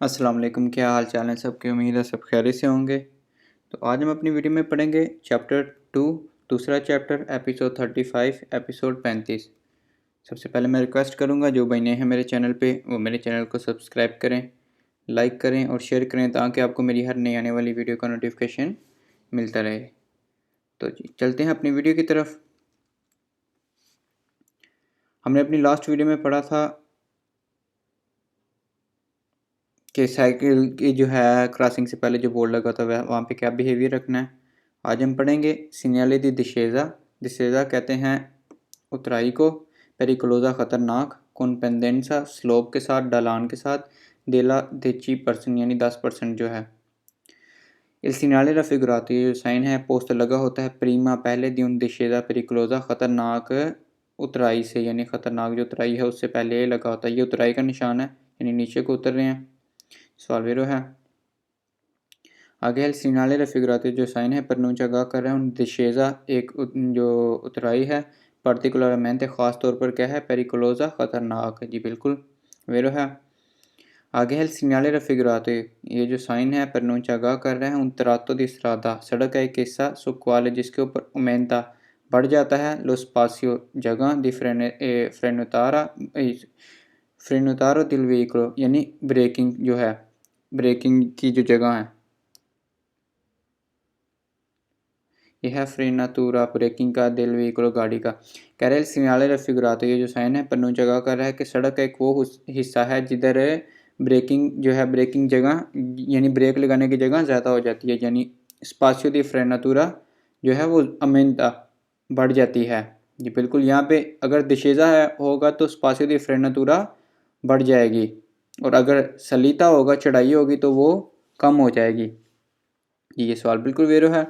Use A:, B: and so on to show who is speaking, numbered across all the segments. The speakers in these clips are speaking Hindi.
A: अस्सलाम वालेकुम, क्या हाल चाल है सबकी। उम्मीद है सब खैरियत से होंगे। तो आज हम अपनी वीडियो में पढ़ेंगे चैप्टर 2, दूसरा चैप्टर, एपिसोड 35, एपिसोड 35। सबसे पहले मैं रिक्वेस्ट करूंगा जो भाई नए हैं मेरे चैनल पे वो मेरे चैनल को सब्सक्राइब करें, लाइक करें और शेयर करें ताकि आपको मेरी हर नई आने वाली वीडियो का नोटिफिकेशन मिलता रहे। तो जी चलते हैं अपनी वीडियो की तरफ। हमने अपनी लास्ट वीडियो में पढ़ा था कि साइकिल की जो है क्रॉसिंग से पहले जो बोर्ड लगा था वह वहाँ पे क्या बिहेवियर रखना है। आज हम पढ़ेंगे सिग्नले दी डिस्सेजा। डिस्सेजा कहते हैं उतराई को, पेरिकुलोसा ख़तरनाक, कॉन्पेंडेंसा स्लोप के साथ, ढलान के साथ, देला देची परसेंट यानी 10% जो है। इल सिग्नले raffigurato ये जो साइन है पोस्ट लगा होता है प्रीमा पहले दी उन डिस्सेजा पेरिकुलोसा ख़तरनाक उतराई से, यानी ख़तरनाक जो उतराई है उससे पहले ये लगा होता है। ये उतराई का निशान है यानी नीचे को उतर रहे हैं। सॉल्वेरो है। आगे है सिग्नले raffigurato जो साइन है प्रनूंचा गा कर रहे हैं उन डिस्सेजा एक जो उतराई है पार्टिकुलरमेंट ख़ास तौर पर क्या है पेरिकुलोसा ख़तरनाक। जी बिल्कुल वेरो है। आगे है सिग्नले raffigurato ये जो साइन है प्रनूंचा गा कर रहे हैं उन तरातो दी स्ट्रादा सड़क का एक हिस्सा सुक्वाले जिसके ऊपर उमेंता बढ़ जाता है लो स्पासियो जगह दी फ्रेनुतारो दिल व्हीकलो यानी ब्रेकिंग जो है ब्रेकिंग की जो जगह है यह है फ्रेनातूरा ब्रेकिंग का दिल व्हीकलो गाड़ी का। कैरल सिग्नले raffigurato ये जो साइन है पन्नू जगह कर रहा है कि सड़क का एक वो हिस्सा है जिधर ब्रेकिंग जो है ब्रेकिंग जगह यानी ब्रेक लगाने की जगह ज़्यादा हो जाती है, यानी स्पासियो दी फ्रेनातूरा जो है वो अमेंता बढ़ जाती है। जी बिल्कुल, यहाँ पे अगर डिस्सेजा है होगा तो स्पासियो दी फ्रेनातूरा बढ़ जाएगी और अगर सलीता होगा चढ़ाई होगी तो वो कम हो जाएगी। ये सवाल बिल्कुल वेरो है।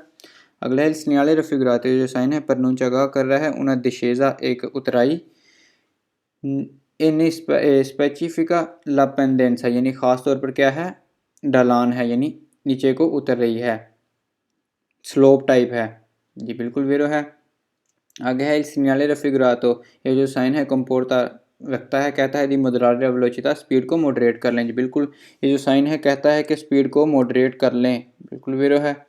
A: अगला है il segnale raffigurato जो साइन है प्रनूंचा गा कर रहा है una discesa एक उतराई इन स्पेसिफिका ला पेंडेंसा यानी ख़ास तौर पर क्या है ढलान है यानी नीचे को उतर रही है, स्लोप टाइप है। जी बिल्कुल वेरो है। आगे है il segnale raffigurato ये जो साइन है कंपोर्टा रखता है कहता है दी मॉडरेट वेलोसिटी स्पीड को मॉडरेट कर लें। जी बिल्कुल, ये जो साइन है कहता है कि स्पीड को मॉडरेट कर लें, बिल्कुल वेरो है।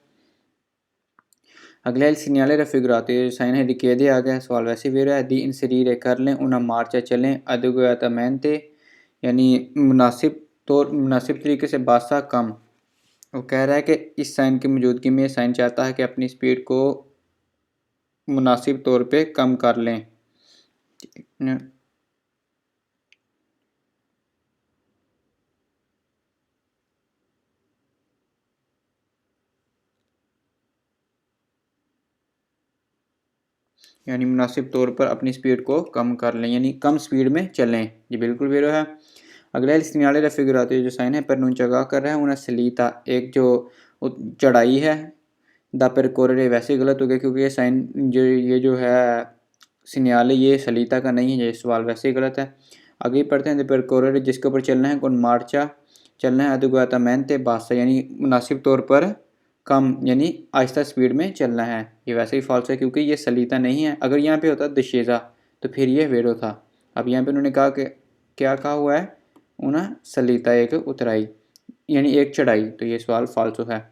A: अगला il segnale raffigurato ये साइन है richiede आ गया सवाल वैसे भी रहा है दी inserire कर लें una marcia चलें adeguatamente यानी मुनासिब तरीके से बासा कम। वो कह रहा है कि इस साइन की मौजूदगी में साइन चाहता है कि अपनी स्पीड को मुनासिब तौर पे कम कर लें। यानी मुनासिब तौर पर अपनी स्पीड को कम कर लें यानी कम स्पीड में चलें। जी बिल्कुल वेरो है। अगला il segnale raffigurato जो साइन है प्रनूंचा गा कर रहा है una salita एक जो चढ़ाई है दा percorrere वैसे गलत हो गया क्योंकि ये साइन जो है सिग्नले ये सलीता का नहीं है, ये सवाल वैसे ही गलत है। आगे पढ़ते हैं द percorrere जिसके ऊपर चलना है कौन मार्चा चलना है adeguatamente बासा यानी मुनासिब तौर पर कम यानी आहिस्ता स्पीड में चलना है। ये वैसे ही फॉल्स है क्योंकि ये सलीता नहीं है। अगर यहाँ पे होता डिस्सेजा तो फिर ये वेरो था। अब यहाँ पे उन्होंने कहा कि क्या कहा हुआ है una सलीता एक उतराई यानी एक चढ़ाई, तो ये सवाल फाल्सो है।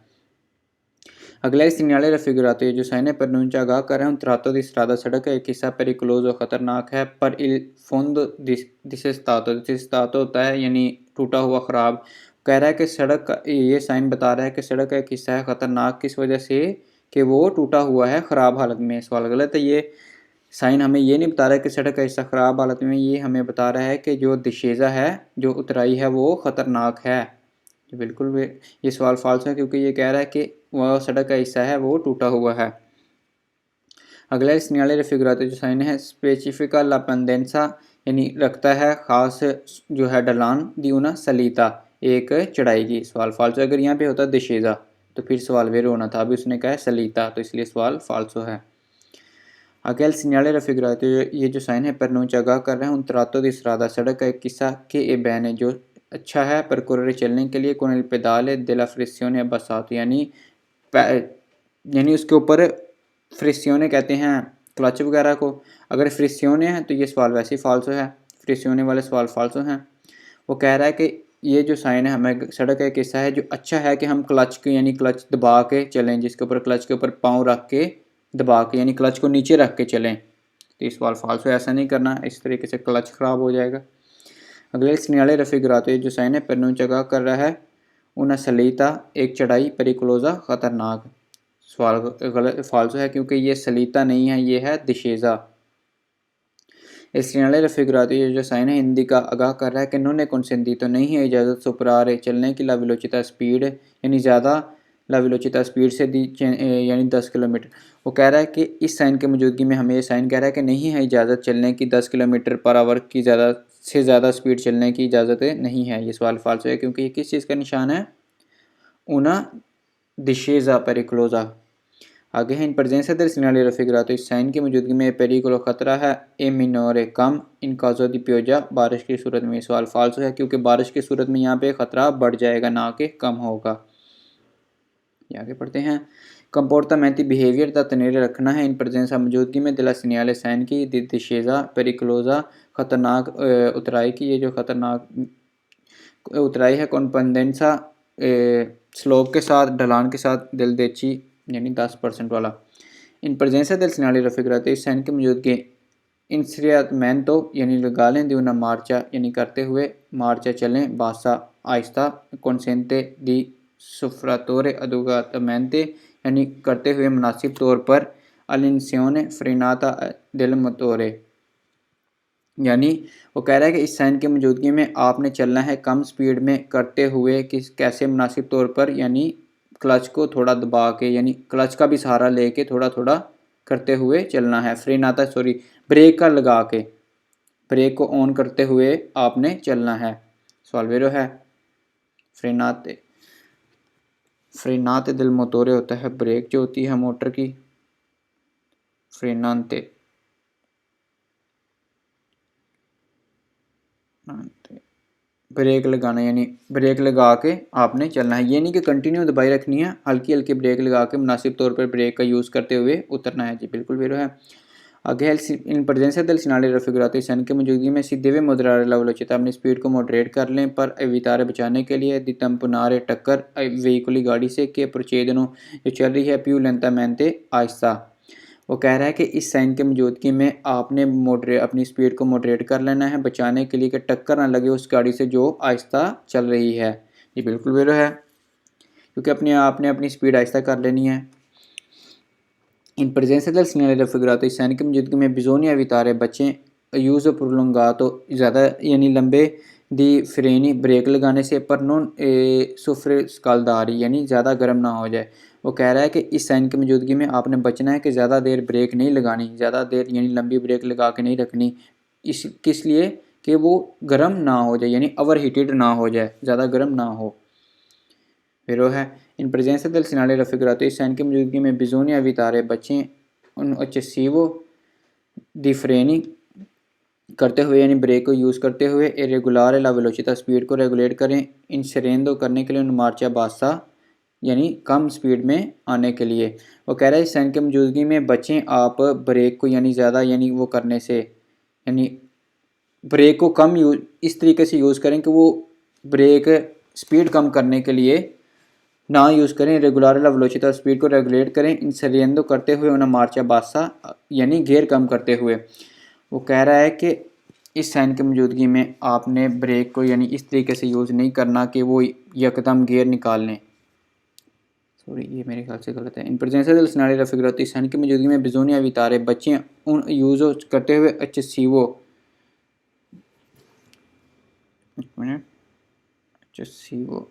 A: अगला सिग्नले raffigurato ये जो साइन है प्रनूंचा गा कर रहे हैं trato di strada सड़क का एक हिस्सा पेरिकुलोजो खतरनाक है पर il fondo डिस्सेस्तातो होता है यानी टूटा हुआ ख़राब। कह रहा है कि सड़क का ये साइन बता रहा है कि सड़क का एक हिस्सा है ख़तरनाक किस वजह से कि वो टूटा हुआ है ख़राब हालत में। सवाल गलत है। ये साइन हमें ये नहीं बता रहा है कि सड़क का हिस्सा ख़राब हालत में, ये हमें बता रहा है कि जो डिस्सेजा है जो उतराई है वो ख़तरनाक है। बिल्कुल ये सवाल फाल्स है क्योंकि ये कह रहा है कि वह सड़क का हिस्सा है वो टूटा हुआ है। अगला सिग्नले raffigurato जो साइन है स्पेसिफिका ला पेंडेंसा यानी रखता है ख़ास जो है ढलान दी una सलीता एक चढ़ाई की। सवाल फाल्सो, अगर यहाँ पे होता डिस्सेजा तो फिर सवाल वेरो होना था, अभी उसने कहा है सलीता तो इसलिए सवाल फाल्सो है। आगे il segnale raffigurato ये जो साइन है प्रनूंचा गा कर रहे हैं un tratto di strada सड़क का एक किस्सा के ए bene जो अच्छा है percorrere चलने के लिए con il pedale della frizione abbassato यानी उसके ऊपर फ्रिसियोने कहते हैं क्लच वगैरह को। अगर फ्रिसियोने है तो ये सवाल वैसे ही फाल्सो है, फ्रिसियोने वाले सवाल फाल्सो हैं। वो कह रहा है कि ये जो साइन है हमें सड़क का एक हिस्सा है जो अच्छा है कि हम क्लच के यानी क्लच दबा के चलें, जिसके ऊपर क्लच के ऊपर पाँव रख के दबा के यानी क्लच को नीचे रख के चलें। तो इस सवाल फाल्स है, ऐसा नहीं करना, इस तरीके से क्लच ख़राब हो जाएगा। अगले सिग्नल रफिगराते जो साइन है प्रनुंचगा कर रहा है उन सलीता एक चढ़ाई परिक्लोजा ख़तरनाक। सवाल गलत फाल्सो है क्योंकि ये सलीता नहीं है, ये है दिशेजा। इस्ट्रियाले रफिगराती जो साइन है हिंदी का आगाह कर रहा है कि उन्होंने कंसेंटी तो नहीं है इजाज़त सुपरारे चलने की लाविलोचिता स्पीड यानी ज़्यादा लाविलोचिता स्पीड से दी यानी 10 किलोमीटर। वो कह रहा है कि इस साइन के मौजूदगी में हमें ये साइन कह रहा है कि नहीं है इजाज़त चलने की 10 किलोमीटर पर आवर की ज़्यादा स्पीड चलने की इजाज़त नहीं है। ये सवाल फाल्स है क्योंकि ये किस चीज़ का निशान है, una discesa pericolosa। आगे है इन presenza del segnale raffigurato इस साइन की मौजूदगी में पेरिकुलो खतरा है ए मिनोरे कम इन काजो दी पियोजा बारिश की सूरत में। सवाल फाल्स है क्योंकि बारिश की सूरत में यहाँ पे खतरा बढ़ जाएगा ना कि कम होगा। आगे पढ़ते हैं कंपोर्टामेंटी बिहेवियर का तनेरे रखना है इन presenza मौजूदगी में दिला सिग्नल साइन की discesa pericolosa खतरनाक उतराई की। ये जो खतरनाक उतराई है कॉन्पेंडेंसा स्लोप के साथ ढलान के साथ दिल देची यानी 10% वाला। इन presenza del segnale raffigurato इस साइन की मौजूदगी इंसरियामेंटो यानी लगा लें दिवना मार्चा यानी करते हुए मार्चा चलें बासा आहिस्ता consente di suffratore adeguatamente यानी करते हुए मुनासिब तौर पर all'insione frenata del motore। यानी वो कह रहा है कि इस साइन की मौजूदगी में आपने चलना है कम स्पीड में करते हुए किस कैसे मुनासिब तौर पर यानी क्लच को थोड़ा दबा के यानी क्लच का भी सहारा लेके थोड़ा थोड़ा करते हुए चलना है। फ्रेनाता सॉरी ब्रेक का लगा के ब्रेक को ऑन करते हुए आपने चलना है। सॉल्वेरो है फ्रेनाते फ्रेनाते दिल मोटोरे होता है ब्रेक जो होती है मोटर की, फ्रेनाते ब्रेक लगाना यानी ब्रेक लगा के आपने चलना है। ये नहीं कि कंटिन्यू दबाई रखनी है, हल्की हल्की ब्रेक लगा के मुनासिब तौर पर ब्रेक का यूज़ करते हुए उतरना है। जी बिल्कुल वेरो है। आगे है इन presenza del segnale raffigurato सन की मौजूदगी में सीधे वे moderare la velocità अपनी स्पीड को मॉडरेट कर लें पर evitare बचाने के लिए दी tamponare टक्कर व्हीकुली गाड़ी से के procedono जो चल रही है più lentamente आहिस्ता। वो कह रहा है कि इस साइन की मौजूदगी में आपने अपनी स्पीड को मॉडरेट कर लेना है बचाने के लिए कि टक्कर ना लगे उस गाड़ी से जो आहिस्ता चल रही है। ये बिल्कुल वेरो है क्योंकि आपने अपनी स्पीड आहिस्ता कर लेनी है। इन presenza del segnale raffigurato इस साइन की मौजूदगी में बिजोनिया वितारे बच्चें यूज़ प्रोलंगातो ज़्यादा यानी लंबे दी फ्रेनी ब्रेक लगाने से पर नॉन सुफ्रे स्कालदारी यानी ज़्यादा गर्म ना हो जाए। वो कह रहा है कि इस साइन की मौजूदगी में आपने बचना है कि ज़्यादा देर ब्रेक नहीं लगानी, ज़्यादा देर यानी लंबी ब्रेक लगा के नहीं रखनी। इस किस लिए कि वो गर्म ना हो जाए यानी ओवर हीटेड ना हो जाए, ज़्यादा गर्म ना हो। फिर वो है इन presenza del segnale raffigurato इस साइन की मौजूदगी में बिजोनिया वितारे बच्चें उन eccessivo दी फ्रेनी करते हुए यानी ब्रेक को यूज़ करते हुए इरेगुलर ला वेलोसिटा स्पीड को रेगुलेट करें इंसरेंदो करने के लिए उन मार्चा बासा यानी कम स्पीड में आने के लिए। वो कह रहा है इस साइन की मौजूदगी में बचें आप ब्रेक को यानी ज़्यादा यानी वो करने से यानी ब्रेक को कम यूज इस तरीके से यूज़ करें कि वो ब्रेक स्पीड कम करने के लिए ना यूज़ करें। रेगुलर ला वेलोसिटा स्पीड को रेगुलेट करें इंसरिएंदो करते हुए उन्हें मार्चा बासा यानी गियर कम करते हुए। वो कह रहा है कि इस साइन की मौजूदगी में आपने ब्रेक को यानी इस तरीके से यूज़ नहीं करना कि वो यकदम गियर निकाल लें। सॉरी ये मेरे ख्याल से गलत है। इन presenza del segnale raffigurato इस साइन की मौजूदगी में बिजोनिया वितारे बच्चे उन यूज़ करते हुए eccessivo एक मिनट eccessivo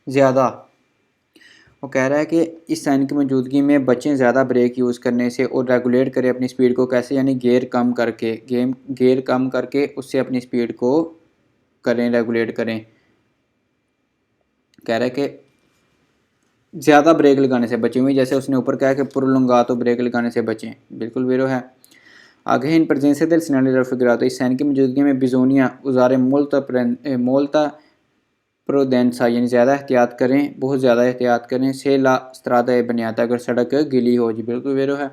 A: ज़्यादा। वो कह रहा है कि इस साइन की मौजूदगी में बच्चें ज़्यादा ब्रेक यूज़ करने से और रेगुलेट करें अपनी स्पीड को कैसे यानी गियर कम करके उससे अपनी स्पीड को करें रेगुलेट करें। कह रहा है कि ज़्यादा ब्रेक लगाने से बचें हुई जैसे उसने ऊपर कहा कि प्रोलंगातो ब्रेक लगाने से बचें। बिल्कुल वेरो है। आगे इन presenza del segnale raffigurato इस साइन की मौजूदगी में बिजोनिया उजारे मोल्ता प्रोडेंसा यानी ज़्यादा एहतियात करें, बहुत ज़्यादा एहतियात करें। से ला स्त्रादा बनियाता अगर सड़क गीली हो। जी बिल्कुल वेरो है।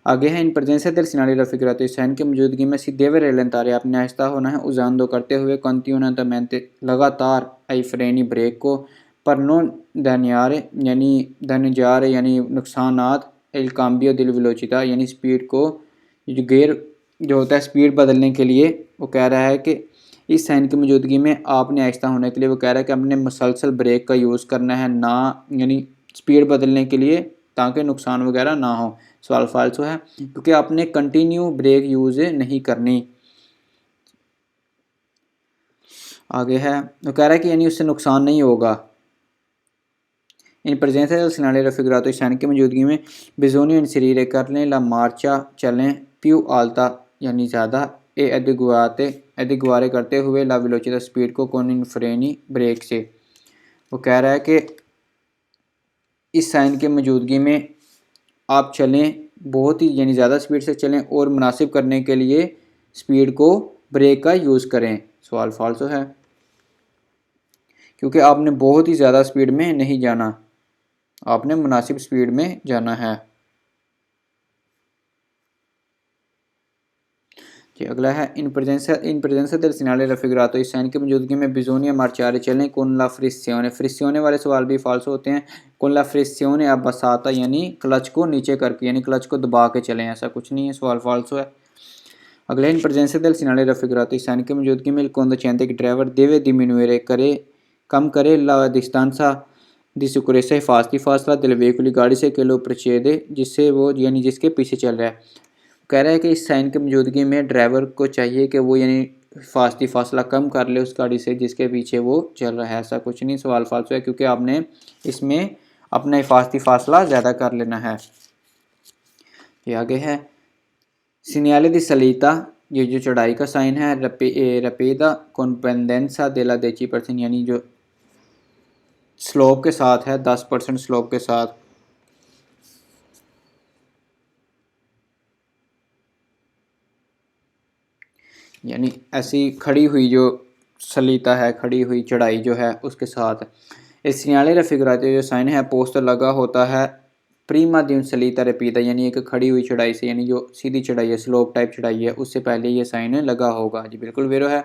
A: आगे है इन presenza del segnale raffigurato इस साइन की मौजूदगी में si deve rallentare आपने आहिस्ता होना है usando करते हुए continuamente लगातार ai freni ब्रेक को पर non danneggiare यानी नुकसानात il cambio di velocità यानी स्पीड को जो गियर जो होता है स्पीड बदलने के लिए वो कह रहा है कि इस साइन की मौजूदगी में आपने आहिस्ता होने के लिए वो कह रहा है कि हमने मुसलसल ब्रेक का यूज़ करना है ना यानी स्पीड बदलने के लिए ताकि नुकसान वगैरह ना हो। सवाल फाल्सो है क्योंकि आपने कंटिन्यू ब्रेक यूज़ नहीं करनी। आगे है वो कह रहा है कि यानी उससे नुकसान नहीं होगा। इन presenza del segnale raffigurato इस साइन की मौजूदगी में bisogna inserire करने ला मार्चा चलें più alta यानी ज़्यादा e adeguare करते हुए ला velocità स्पीड को con in freni ब्रेक से। वो कह रहा है कि इस साइन की मौजूदगी में आप चलें बहुत ही यानी ज़्यादा स्पीड से चलें और मुनासिब करने के लिए स्पीड को ब्रेक का यूज़ करें। सवाल फाल्सो है क्योंकि आपने बहुत ही ज़्यादा स्पीड में नहीं जाना, आपने मुनासिब स्पीड में जाना है। जी अगला है इन presenza del segnale raffigurato इस साइन की मौजूदगी में bisogna marciare चलें con la frizione वाले सवाल भी फाल्सो होते हैं। con la frizione abbassata यानी क्लच को नीचे करके यानी क्लच को दबा के चलें, ऐसा कुछ नहीं है, सवाल फाल्सो है। अगला इन presenza del segnale raffigurato इस साइन की मौजूदगी में il conducente driver deve diminuire कम करे la distanza di sicurezza हिफाजती फासला del veicolo गाड़ी से के lo precede जिससे वो यानी जिसके पीछे चल रहा है। कह रहा है कि इस साइन की मौजूदगी में ड्राइवर को चाहिए कि वो यानी हिफाजती फासला कम कर ले उस गाड़ी से जिसके पीछे वो चल रहा है, ऐसा कुछ नहीं, सवाल फाल्सो है क्योंकि आपने इसमें अपना हिफाजती फासला ज़्यादा कर लेना है। ये आगे है सीनियाले दी सलीता ये जो चढ़ाई का साइन है रपीदा कॉन्पेंडेंसा देला देची परसेंट यानी जो स्लोप के साथ है 10% स्लोप के साथ। यानी ऐसी खड़ी हुई जो सलीता है खड़ी हुई चढ़ाई जो है उसके साथ इस सिग्नले रफिगराते जो साइन है पोस्ट लगा होता है प्रीमा दिन सलीता रपीदा यानी एक खड़ी हुई चढ़ाई से यानी जो सीधी चढ़ाई है स्लोप टाइप चढ़ाई है उससे पहले ये साइन लगा होगा। जी बिल्कुल वेरो है।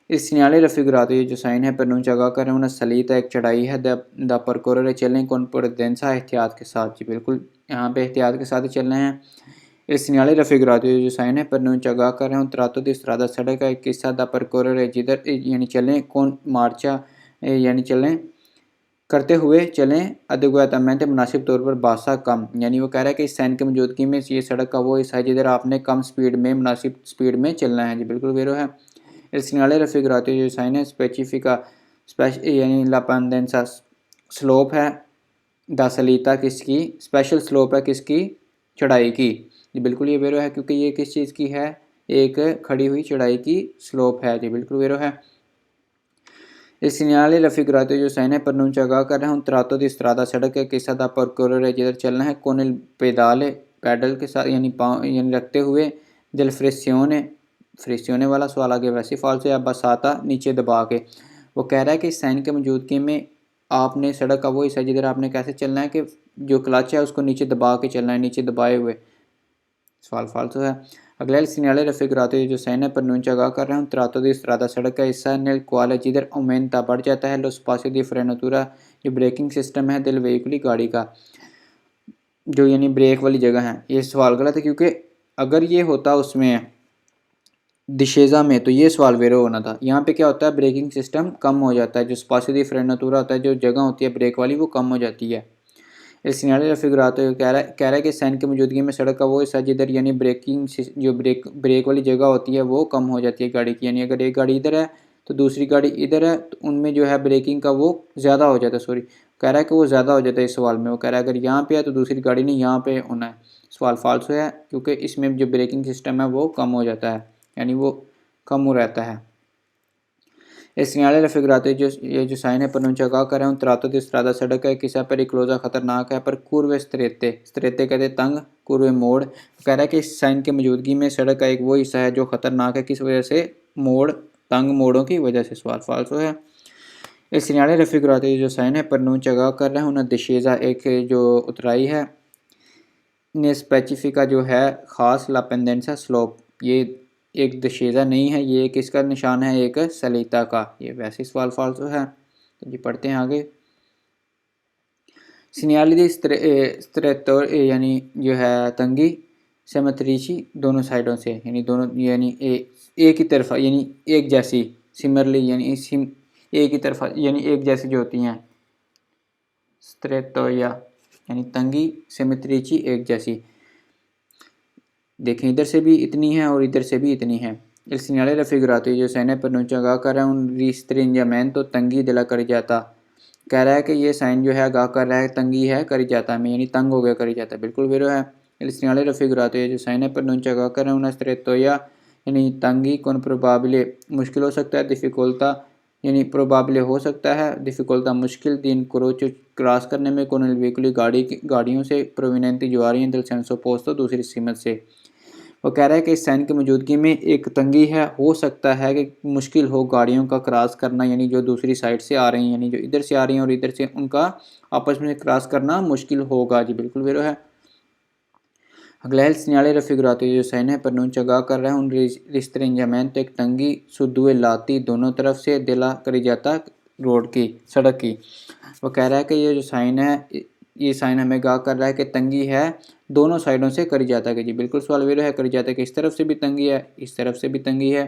A: इस सिग्नले रफिगराते जो साइन है प्रनूंच आगा कर रहे हैं सलीता एक चढ़ाई है द परकोर चलें कौन प्रोडेंसा एहतियात के साथ। जी बिल्कुल यहाँ पे एहतियात के साथ ही चलना है। इस सिग्नले रफिगराते जो साइन है प्रनूंच आगा कर रहे हैं त्रातो दी स्त्रादा सड़क का एक किस्सा द परकोर जिधर यानी चलें कौन मार्चा यानी चलें करते हुए चलें अदगवातमेंट मुनासिब तौर पर बासा कम यानी वो कह रहा है कि इस साइन की मौजूदगी में ये सड़क का वो हिस्सा है जिधर आपने कम स्पीड में मुनासिब स्पीड में चलना है। जी बिल्कुल वेरो है। इस सिग्नले रफिगराते जो साइन है स्पेसिफिका यानी लापेंडेंसा स्लोप है द सलीता किसकी स्पेशल स्लोप है किसकी चढ़ाई की। जी बिल्कुल ये वेरो है क्योंकि ये किस चीज़ की है एक खड़ी हुई चढ़ाई की स्लोप है। जी बिल्कुल वेरो है। इस सिग्नले रफिगराते जो साइन है प्रनूंच आगा कर रहे हैं त्रातो दी स्त्रादा सड़क है किसा दा परकोर है जिधर चलना है कोने पेदाले पैडल के साथ यानी पाँव यानी रखते हुए दिल फ्रेसियोने वाला सवाल आगे वैसे फॉल्स है बसाता नीचे दबा के। वो कह रहा है कि इस साइन के मौजूदगी में आपने सड़क का वो हिस्सा जिधर आपने कैसे चलना है कि जो क्लच है उसको नीचे दबा के चलना है नीचे दबाए हुए, सवाल फाल्सो है। अगले सिग्नले रफिगराते जो साइन है प्रनूंच आगा कर रहे हैं त्रातो दी स्त्रादा सड़क का हिस्सा नेल क्वाल जिधर ओमेंता बढ़ जाता है लो स्पासियो दी फ्रेनतुरा जो ब्रेकिंग सिस्टम है दिल वेहिकुली गाड़ी का जो यानी ब्रेक वाली जगह है। ये सवाल गलत है क्योंकि अगर ये होता उसमें दिशेजा में तो ये सवाल वेरो होना था। यहाँ पे क्या होता है ब्रेकिंग सिस्टम कम हो जाता है जो स्पासियो दी फ्रेनतुरा होता है जो जगह होती है ब्रेक वाली वो कम हो जाती है। इस सिग्नले रफिगराते कह रहा है कि साइन की मौजूदगी में सड़क का वो हिस्सा जिधर यानी ब्रेकिंग जो ब्रेक वाली जगह होती है वो कम हो जाती है गाड़ी की यानी अगर एक गाड़ी इधर है तो दूसरी गाड़ी इधर है तो उनमें जो है ब्रेकिंग का वो ज़्यादा हो जाता है। सॉरी कह रहा है कि वो ज़्यादा हो जाता है इस सवाल में। वो कह रहा है अगर यहाँ पे है तो दूसरी गाड़ी नहीं यहाँ पे होना है, सवाल फाल्सो है क्योंकि इसमें जो ब्रेकिंग सिस्टम है वो कम हो जाता है यानी वो कम हो रहता है। इस सिग्नले रफिगराते ये जो साइन है प्रनूंच आगा कर रहे हैं त्रातो दी स्त्रादा सड़क है किसा पर क्लोजा खतरनाक है पर कुर्वे स्त्रेते कहते तंग कुर्वे मोड़। कह रहा है कि इस साइन की मौजूदगी में सड़क का एक वो हिस्सा है जो खतरनाक है किस वजह से मोड़ तंग मोड़ों की वजह से, सवाल फाल्सो है। इस सिग्नले रफिगराते जो साइन है प्रनूंच आगा कर रहे हैं उन्हें दिशेजा एक जो उतराई है ने स्पेसिफिका जो है ख़ास ला पेंडेंसा स्लोप, ये एक दशेज़ा नहीं है, ये किसका निशान है, एक सलीता का। ये वैसे सवाल फाल्सो है। तो जी पढ़ते हैं आगे। सीनियाली दी स्त्रेतो यानी जो है तंगी सेमेत्रीची दोनों साइडों से, यानी दोनों यानी एक ही तरफा यानी एक जैसी, सिमरली यानी एक ही तरफा यानी एक जैसी जो होती हैं, स्त्रेतोया यानी तंगी, सेमेत्रीची एक जैसी। देखें इधर से भी इतनी है और इधर से भी इतनी है। Il segnale raffigurato जो साइन है pronuncia आगाह कर रहा है un restringimento तंगी दिला कर जाता, कह रहा है कि ये साइन जो है आगाह कर रहा है तंगी है कर जाता में, यानी तंग हो गया कर जाता, बिल्कुल वेरो है। Il segnale raffigurato जो साइन है pronuncia आगाह कर रहा है una strettoia यानी तंगी con probabile मुश्किल हो सकता है, difficoltà यानी probabile हो सकता है, difficoltà मुश्किल, दिन क्रोच क्रॉस करने में, con il veicoli गाड़ियों से, provenienti जो आ रही हैं del senso opposto दूसरी सीमत से। वो कह रहा है कि इस साइन की मौजूदगी में एक तंगी है, हो सकता है कि मुश्किल हो गाड़ियों का क्रॉस करना, यानी जो दूसरी साइड से आ रही हैं, यानी जो इधर से आ रही हैं और इधर से, उनका आपस में क्रॉस करना मुश्किल होगा। जी बिल्कुल वेरो है। अगला है सिग्नले raffigurato जो साइन है pronuncia आगाह कर रहा है उन restringimento एक तंगी su due lati दोनों तरफ से della carreggiata रोड की, सड़क की। वो कह रहा है कि ये जो साइन है, ये साइन हमें आगाह कर रहा है कि तंगी है दोनों साइडों से करी जाता है। जी बिल्कुल सवाल वेरो है। करी जाता है कि इस तरफ से भी तंगी है, इस तरफ से भी तंगी है,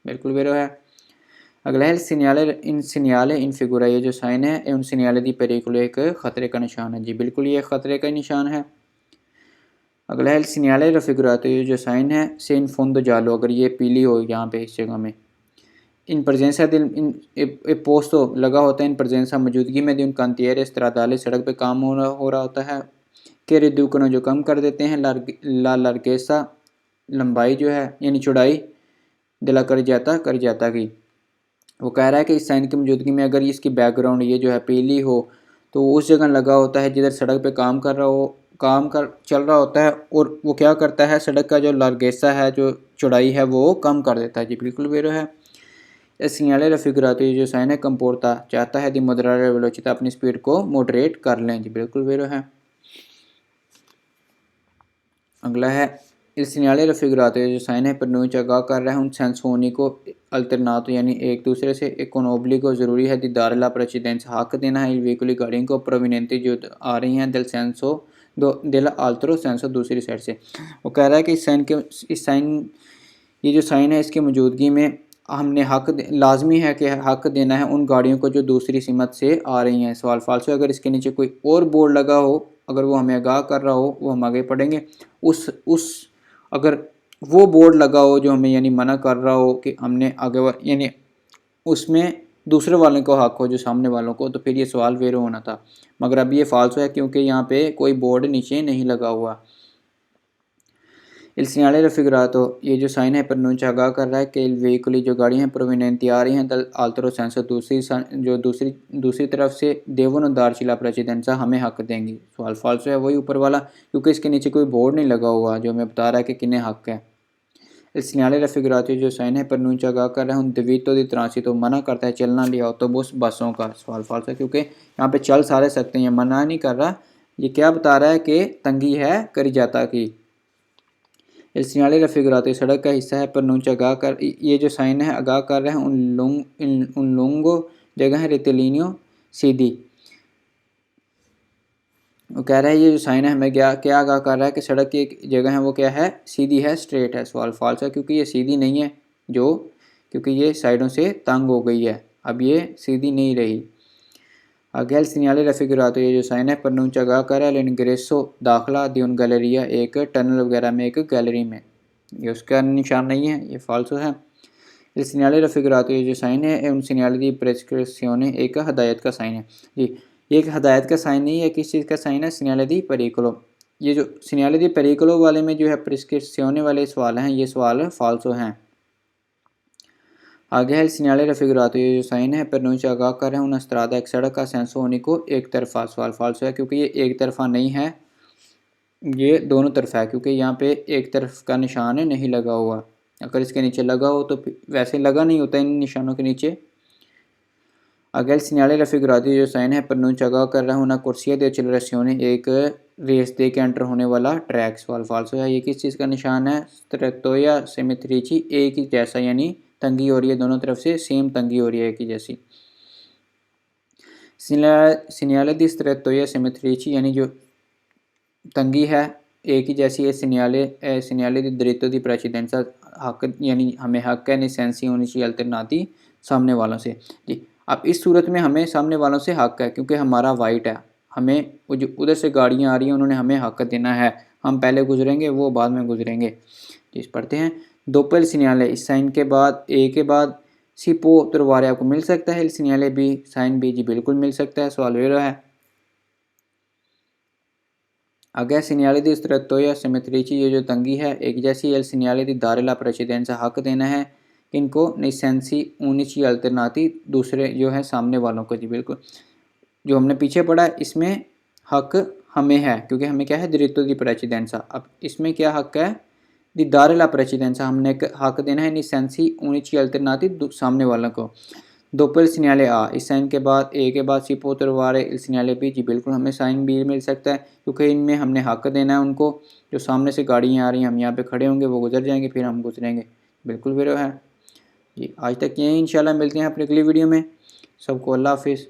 A: बिल्कुल वेरो है। अगला है सिग्नले इन फिगुरा ये जो साइन है उन सिग्नले दी पेरिकुलो एक खतरे का निशान है। जी बिल्कुल ये खतरे का निशान है। अगला है सिग्नले raffigurato ये जो साइन है से इन फोंदो जालो, अगर ये पीली हो यहाँ पे इस जगह में, इन presenza इन पोस्तो लगा होता है, इन presenza मौजूदगी में दी उन cantiere stradale सड़क पे काम हो रहा होता है, के रिड्यूकनो जो कम कर देते हैं, ला लार्गेसा लंबाई जो है यानी चौड़ाई, दिला कर जाता की। वो कह रहा है कि इस साइन की मौजूदगी में अगर इसकी बैकग्राउंड ये जो है पीली हो तो उस जगह लगा होता है जिधर सड़क पे काम कर चल रहा होता है, और वो क्या करता है, सड़क का जो लार्गेसा है, जो चौड़ाई है, वो कम कर देता है। जी बिल्कुल वेरो है। सिग्नले raffigurato ये जो साइन है कंपोर्ता चाहता है दी moderare velocità अपनी स्पीड को मॉडरेट कर लें। जी बिल्कुल वेरो है। अगला है il segnale raffigurato जो साइन है pronuncia आगाह कर रहा है उन senso unico alternato यानी एक दूसरे से, एक con obbligo ज़रूरी है, दी dare la precedenza हक देना है, il veicoli गाड़ियों को, provenienti जो आ रही हैं, del senso della altro senso दूसरी साइड से। वो कह रहा है कि इस साइन ये जो साइन है इसकी मौजूदगी में हमने लाजमी है कि हक देना है उन गाड़ियों को जो दूसरी सीमत से आ रही हैं। सवाल फाल्सो, अगर इसके नीचे कोई और बोर्ड लगा हो, अगर वो हमें आगाह कर रहा हो, वो हम आगे पढ़ेंगे, उस अगर वो बोर्ड लगा हो जो हमें यानी मना कर रहा हो कि हमने आगे यानी उसमें दूसरे वाले को हक हो, जो सामने वालों को, तो फिर ये सवाल वेरो होना था, मगर अब ये फाल्सो है क्योंकि यहाँ पे कोई बोर्ड नीचे नहीं लगा हुआ। Il segnale raffigurato ये जो साइन है pronuncia आगाह कर रहा है कि il veicoli जो गाड़ियाँ हैं provenienti आ रही हैं dal altro senso दूसरी तरफ से, devono darci la precedenza हमें हक देंगी। सवाल फाल्सो है वही ऊपर वाला, क्योंकि इसके नीचे कोई बोर्ड नहीं लगा हुआ जो हमें बता रहा है कि किन्हें हक है। Il segnale raffigurato जो साइन है pronuncia आगाह कर रहा है un divieto di transito मना करता है चलना लिया ऑटोबस बसों का। सवाल फाल्सो है क्योंकि यहाँ पे चल सारे सकते हैं, मना नहीं कर रहा, ये क्या बता रहा है कि तंगी है करी जाता की। Il segnale raffigurato सड़क का हिस्सा है pronuncia आगाह कर, ये जो साइन है आगाह कर रहे हैं उन lungo जगह है रेटिलिनियो सीधी। वो कह रहा है ये जो साइन है हमें क्या आगाह कर रहा है कि सड़क की एक जगह है वो क्या है, सीधी है, स्ट्रेट है। सवाल फाल्स है क्योंकि ये सीधी नहीं है, क्योंकि ये साइडों से तंग हो गई है, अब ये सीधी नहीं रही। आगे il segnale raffigurato ये जो साइन है pronuncia आगाह कर रहा है l'ingresso दाखिला दी उन गैलरिया एक टनल वगैरह में, एक गैलरी में, ये उसका निशान नहीं है, ये फाल्सो है। il segnale raffigurato ये जो साइन है उन segnale di prescrizione एक हदायत का साइन है। जी ये एक हदायत का साइन नहीं है, किस चीज़ का साइन है, segnale di pericolo। ये जो segnale di pericolo वाले में जो है prescrizione वाले सवाल हैं, ये सवाल फाल्सो हैं। आगे है सिग्नले raffigurato ये जो साइन है pronuncia आगाह कर रहे हैं उन स्त्रादा एक सड़क का सेंसो होने को एक तरफा। सवाल फाल्सो है क्योंकि ये एक तरफा नहीं है, ये दोनों तरफा है, क्योंकि यहाँ पे एक तरफ का निशान नहीं लगा हुआ, अगर इसके नीचे लगा हो तो वैसे लगा नहीं होता इन निशानों के नीचे। आगे सिग्नले raffigurato जो साइन है pronuncia आगाह कर रहा है una corsia di accelerazione एक रेस दे के एंटर होने वाला ट्रैक, सवाल फाल्सो है। ये किस चीज़ का निशान है? स्ट्रेटोया सिमेट्रिची, एक ही जैसा, यानी तंगी हो रही है दोनों तरफ से, सेम तंगी हो रही है एक ही जैसी। सिन्याले दी स्ट्रेटोया सिमेट्रिची, यानी जो तंगी है एक ही जैसी है। सिन्याले दी दरितो दी प्रेसिडेंसा, हक यानी हमें हक है निसेंसी होनी चाहिए अल्टरनाती सामने वालों से जी। अब इस सूरत में हमें सामने वालों से हक है क्योंकि हमारा वाइट है, हमें वो जो उधर से गाड़ियाँ आ रही हैं उन्होंने हमें हक देना है, हम पहले गुजरेंगे वो बाद में गुजरेंगे। जिस पढ़ते हैं दोपहर सिन्याले, इस साइन के बाद ए के बाद सिपो तरवारे आपको मिल सकता है, सिन्याले बी साइन बी जी बिल्कुल मिल सकता है, सवाल वेरो है। अगर सिन्याले दी स्ट्रेटोया सिमेट्रिची, ये जो तंगी है एक जैसी, एल सिन्याले दी दारेला प्रेसिडेंसा, हक देना है इनको निसेंसी ऊनिची अल्टरनाती, दूसरे जो है सामने वालों को जी बिल्कुल। जो हमने पीछे पढ़ा है इसमें हक हमें है क्योंकि हमें क्या है दिरितो दी प्रेसिडेंसा। अब इसमें क्या हक है? दी दारेला प्रेसिडेंसा, हमने हक देना है निसेंसी ऊनिची अल्टरनाती सामने वालों को। दोपहर सिन्याले आ, इस साइन के बाद ए के बाद सिपो तरवारे इल सिन्याले बी जी बिल्कुल हमें साइन बी मिल सकता है क्योंकि इनमें हमने हक देना है उनको। जो सामने से गाड़ियाँ आ रही हैं हम यहाँ पे खड़े होंगे, वो गुजर जाएंगे फिर हम गुजरेंगे, बिल्कुल वेरो है जी। आज तक यही, इंशाल्लाह मिलते हैं अपनी अगली वीडियो में। सबको अल्लाह हाफिज़।